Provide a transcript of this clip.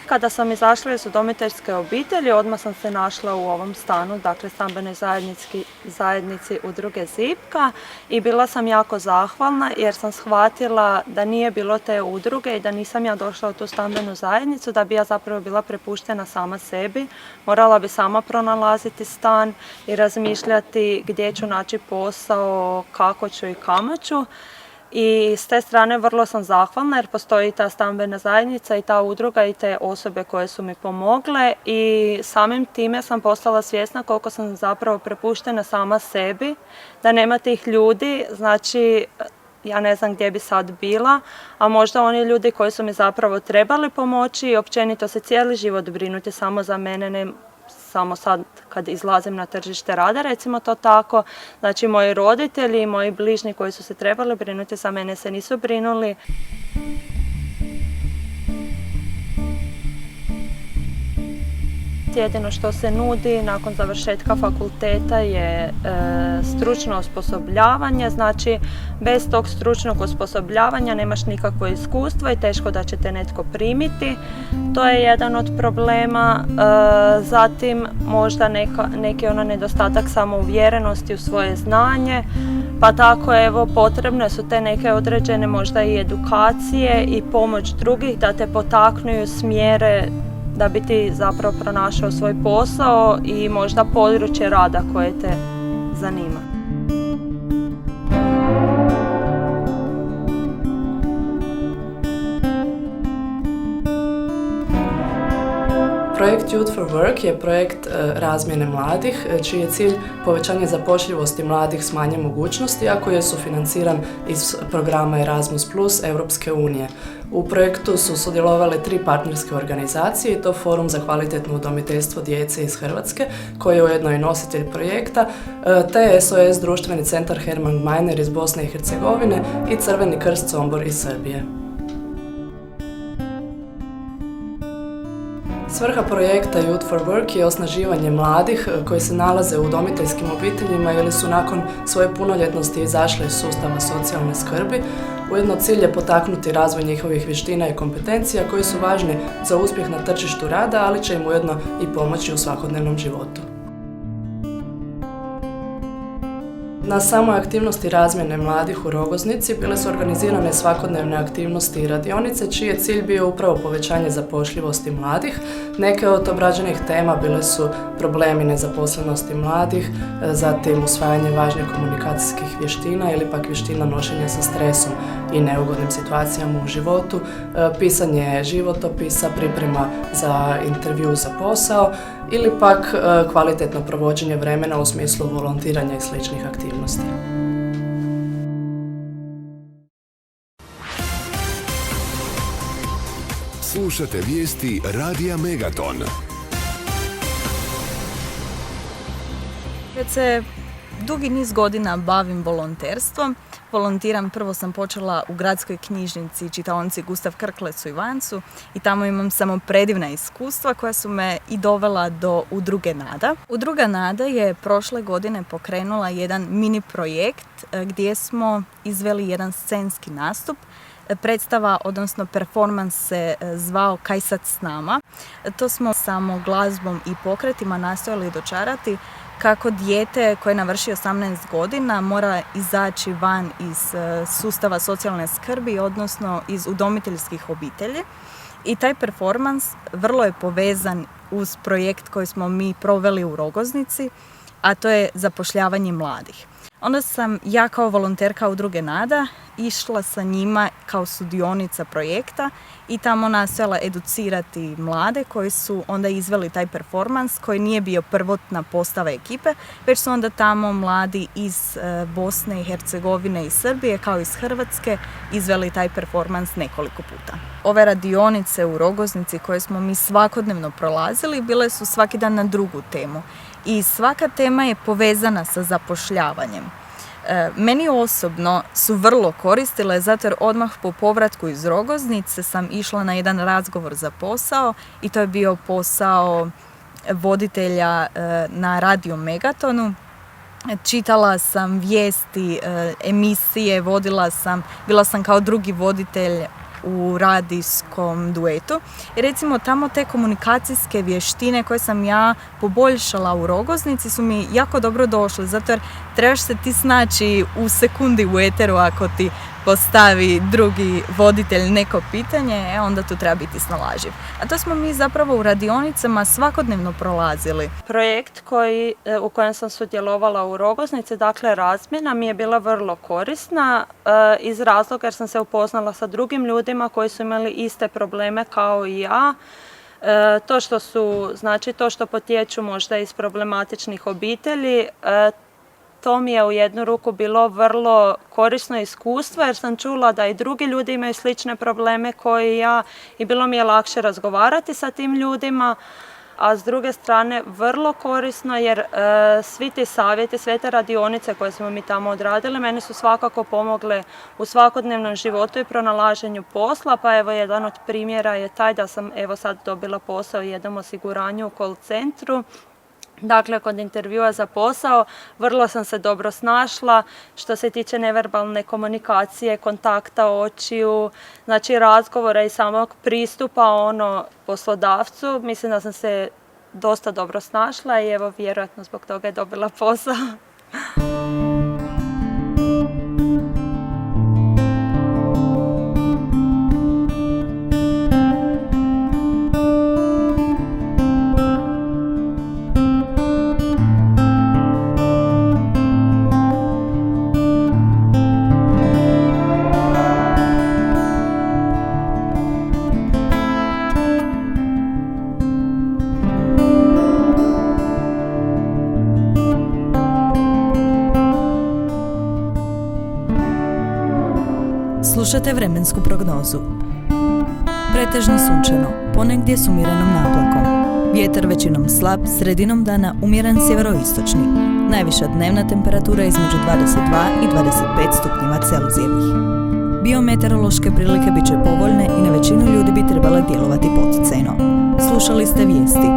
Kada sam izašla iz udomiteljske obitelji, odmah sam se našla u ovom stanu, dakle stambenoj zajednici udruge Zipka, i bila sam jako zahvalna jer sam shvatila da nije bilo te udruge i da nisam ja došla u tu stambenu zajednicu, da bi ja zapravo bila prepuštena sama sebi. Morala bi sama pronalaziti stan i razmišljati gdje ću naći posao, kako ću i kamo ću. I s te strane vrlo sam zahvalna jer postoji ta stambena zajednica i ta udruga i te osobe koje su mi pomogle, i samim time sam postala svjesna koliko sam zapravo prepuštena sama sebi, da nema tih ljudi, znači ja ne znam gdje bi sad bila, a možda oni ljudi koji su mi zapravo trebali pomoći i općenito se cijeli život brinuti samo za mene, ne samo sad kad izlazim na tržište rada, recimo to tako. Znači moji roditelji i moji bližnji koji su se trebali brinuti za mene se nisu brinuli. Jedino što se nudi nakon završetka fakulteta je stručno osposobljavanje, znači bez tog stručnog osposobljavanja nemaš nikakvo iskustvo i teško da će te netko primiti. To je jedan od problema. Zatim možda neki nedostatak samouvjerenosti u svoje znanje, pa tako evo potrebne su te neke određene možda i edukacije i pomoć drugih da te potaknu i usmjere da bi ti zapravo pronašao svoj posao i možda područje rada koje te zanima. Projekt Youth for Work je projekt razmjene mladih, čiji je cilj povećanje zapošljivosti mladih s manje mogućnosti, a koji je sufinanciran iz programa Erasmus Plus Europske unije. U projektu su sudjelovale 3 partnerske organizacije, i to Forum za kvalitetno udomiteljstvo djece iz Hrvatske, koji je ujedno i nositelj projekta, te SOS društveni centar Herman Gmeiner iz Bosne i Hercegovine i Crveni krst Sombor iz Srbije. Svrha projekta Youth for Work je osnaživanje mladih koji se nalaze u udomiteljskim obiteljima ili su nakon svoje punoljetnosti izašli iz sustava socijalne skrbi. Ujedno cilj je potaknuti razvoj njihovih vještina i kompetencija koji su važni za uspjeh na tržištu rada, ali će im ujedno i pomoći u svakodnevnom životu. Na samoj aktivnosti razmjene mladih u Rogoznici bile su organizirane svakodnevne aktivnosti i radionice, čiji je cilj bio upravo povećanje zapošljivosti mladih. Neke od obrađenih tema bile su problemi nezaposlenosti mladih, zatim usvajanje važnih komunikacijskih vještina ili pak vještina nošenja sa stresom i neugodnim situacijama u životu, pisanje životopisa, priprema za intervju za posao ili pak kvalitetno provođenje vremena u smislu volontiranja i sličnih aktivnosti. Slušate vijesti Radija Megaton. Već se dugi niz godina bavim volonterstvom. Volontiram, prvo sam počela u gradskoj knjižnici čitaonici Gustav Krklec u Ivancu i tamo imam samo predivna iskustva koja su me i dovela do Udruge Nada. Udruga Nada je prošle godine pokrenula jedan mini projekt gdje smo izveli jedan scenski nastup. Predstava, odnosno performans se zvao Kaj sad s nama. To smo samo glazbom i pokretima nastojali dočarati kako dijete koje navrši 18 godina mora izaći van iz sustava socijalne skrbi, odnosno iz udomiteljskih obitelji. I taj performans vrlo je povezan uz projekt koji smo mi proveli u Rogoznici, a to je zapošljavanje mladih. Onda sam ja kao volonterka Udruge Nada išla sa njima kao sudionica projekta i tamo nastojala educirati mlade koji su onda izveli taj performans koji nije bio prvotna postava ekipe, već su onda tamo mladi iz Bosne i Hercegovine i Srbije kao iz Hrvatske izveli taj performans nekoliko puta. Ove radionice u Rogoznici koje smo mi svakodnevno prolazili bile su svaki dan na drugu temu i svaka tema je povezana sa zapošljavanjem. Meni osobno su vrlo koristile zato jer odmah po povratku iz Rogoznice sam išla na jedan razgovor za posao i to je bio posao voditelja na Radio Megatonu. Čitala sam vijesti, emisije, bila sam kao drugi voditelj u radijskom duetu. I recimo tamo te komunikacijske vještine koje sam ja poboljšala u Rogoznici su mi jako dobro došle, zato jer trebaš se ti snaći u sekundi u eteru ako ti postavi drugi voditelj neko pitanje, onda tu treba biti snalaživ. A to smo mi zapravo u radionicama svakodnevno prolazili. Projekt u kojem sam sudjelovala u Rogoznici, dakle razmjena, mi je bila vrlo korisna iz razloga jer sam se upoznala sa drugim ljudima koji su imali iste probleme kao i ja. To što potječu možda iz problematičnih obitelji, to mi je u jednu ruku bilo vrlo korisno iskustvo jer sam čula da i drugi ljudi imaju slične probleme kao i ja i bilo mi je lakše razgovarati sa tim ljudima, a s druge strane vrlo korisno jer svi ti savjeti, sve te radionice koje smo mi tamo odradili, meni su svakako pomogle u svakodnevnom životu i pronalaženju posla, pa evo jedan od primjera je taj da sam evo sad dobila posao u jednom osiguranju u call centru. Dakle, kod intervjua za posao vrlo sam se dobro snašla što se tiče neverbalne komunikacije, kontakta očiju, znači razgovora i samog pristupa poslodavcu. Mislim da sam se dosta dobro snašla i evo vjerojatno zbog toga je dobila posao. Slušate vremensku prognozu. Pretežno sunčano, ponegdje s umjerenom nablakom. Vjetar većinom slab, sredinom dana umjeren sjeveroistočni. Najviša dnevna temperatura između 22 i 25 stupnjeva Celzijevih. Biometeorološke prilike bit će povoljne i na većinu ljudi bi trebale djelovati poticajno. Slušali ste vijesti.